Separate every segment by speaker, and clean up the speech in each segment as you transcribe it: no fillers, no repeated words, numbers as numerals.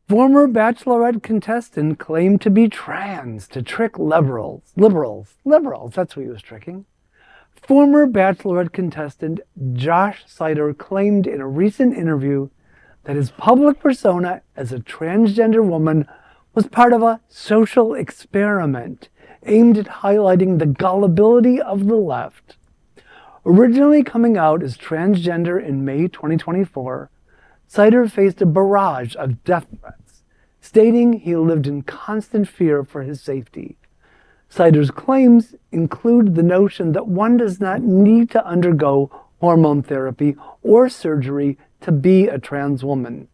Speaker 1: Former Bachelorette contestant claimed to be trans to trick liberals, that's what he was tricking. Former Bachelorette contestant Josh Seiter claimed in a recent interview that his public persona as a transgender woman was part of a social experiment aimed at highlighting the gullibility of the left. Originally coming out as transgender in May 2024, Seiter faced a barrage of death threats, stating he lived in constant fear for his safety. Seiter's claims include the notion that one does not need to undergo hormone therapy or surgery to be a trans woman.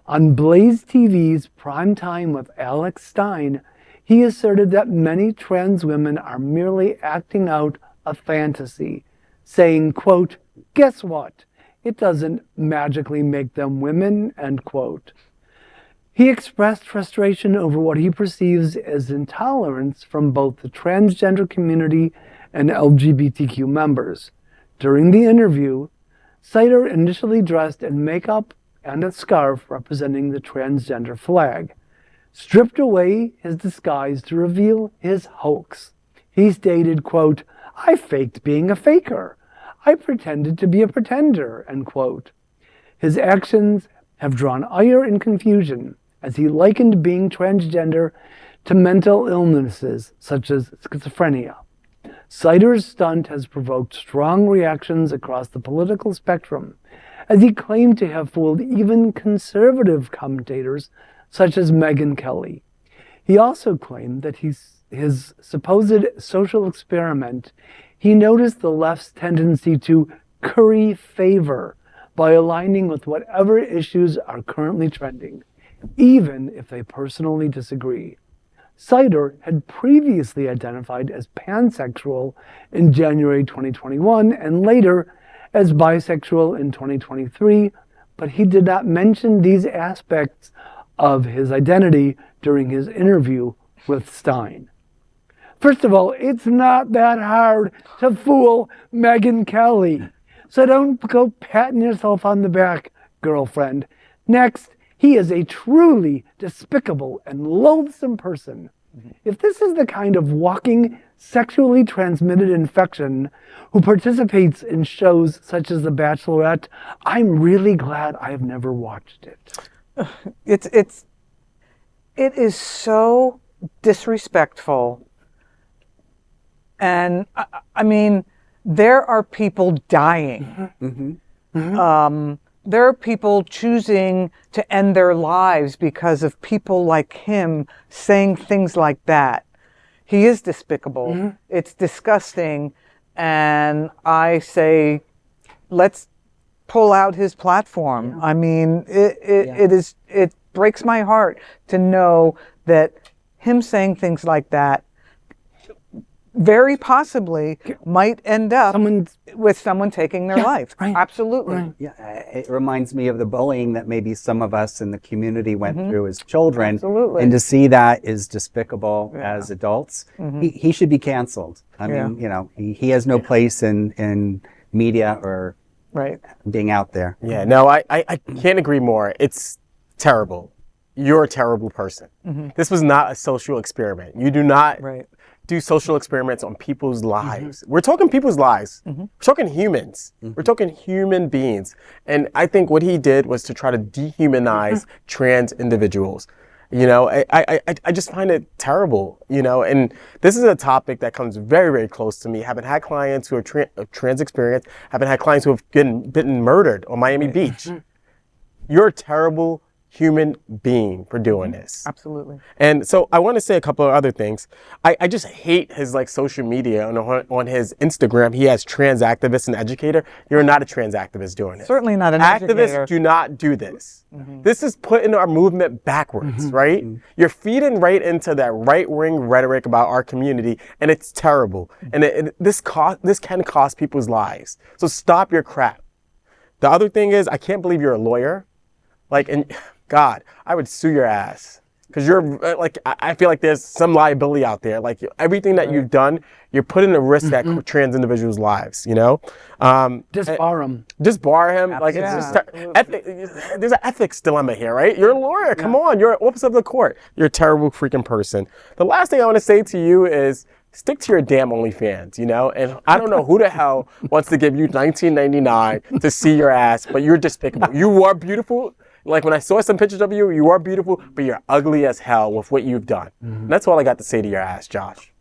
Speaker 1: On BlazeTV's Prime Time with Alex Stein, he asserted that many trans women are merely acting out a fantasy, saying, quote, "Guess what? It doesn't magically make them women," end quote. He expressed frustration over what he perceives as intolerance from both the transgender community and LGBTQ members. During the interview, Seiter initially dressed in makeup and a scarf representing the transgender flag, stripped away his disguise to reveal his hoax. He stated, quote, "I faked being a faker. I pretended to be a pretender," end quote. His actions have drawn ire and confusion as he likened being transgender to mental illnesses such as schizophrenia. Seiter's stunt has provoked strong reactions across the political spectrum, as he claimed to have fooled even conservative commentators such as Megyn Kelly. He also claimed that his supposed social experiment, he noticed the left's tendency to curry favor by aligning with whatever issues are currently trending, even if they personally disagree. Seiter had previously identified as pansexual in January 2021 and later as bisexual in 2023, but he did not mention these aspects of his identity during his interview with Stein. First of all, it's not that hard to fool Megyn Kelly, so don't go patting yourself on the back, girlfriend. Next, he is a truly despicable and loathsome person. If this is the kind of walking, sexually transmitted infection who participates in shows such as The Bachelorette, I'm really glad I have never watched it.
Speaker 2: It is so disrespectful. And I mean, there are people dying. There are people choosing to end their lives because of people like him saying things like that. He is despicable. It's disgusting. And I say, let's pull out his platform. I mean, it breaks my heart to know that him saying things like that very possibly might end up with someone taking their life.
Speaker 1: Right.
Speaker 2: Absolutely.
Speaker 1: Right.
Speaker 3: Yeah, it reminds me of the bullying that maybe some of us in the community went through as children.
Speaker 2: Absolutely.
Speaker 3: And to see that is despicable as adults. He should be canceled. I mean, you know, he has no place in media or being out there.
Speaker 4: Yeah, no, I can't agree more. It's terrible. You're a terrible person. This was not a social experiment. You do not do social experiments on people's lives. We're talking people's lives. We're talking humans. We're talking human beings. And I think what he did was to try to dehumanize trans individuals. You know, I just find it terrible, you know, and this is a topic that comes very, very close to me. Having had clients who are trans experienced, having had clients who have been murdered on Miami Beach. You're a terrible human being for doing this.
Speaker 2: Absolutely.
Speaker 4: And so I want to say a couple of other things. I just hate his like social media on his Instagram. He has trans activist and educator. You're not a trans activist doing it.
Speaker 2: Certainly not an
Speaker 4: Activists
Speaker 2: educator.
Speaker 4: do not do this. This is putting our movement backwards, right? You're feeding right into that right-wing rhetoric about our community, and it's terrible. And this can cost people's lives. So stop your crap. The other thing is, I can't believe you're a lawyer. Like, and God, I would sue your ass. because you're like, I feel like there's some liability out there. Like everything that you've done, you're putting a risk at trans individuals' lives, you know?
Speaker 1: Disbar him.
Speaker 4: Just bar him. Like it's just there's an ethics dilemma here, right? You're a lawyer. Come on, you're an officer of the court. You're a terrible freaking person. The last thing I want to say to you is stick to your damn OnlyFans, you know? And I don't know who the hell wants to give you $19.99 to see your ass, but you're despicable. You are beautiful. Like when I saw some pictures of you, you are beautiful, but you're ugly as hell with what you've done. That's all I got to say to your ass, Josh.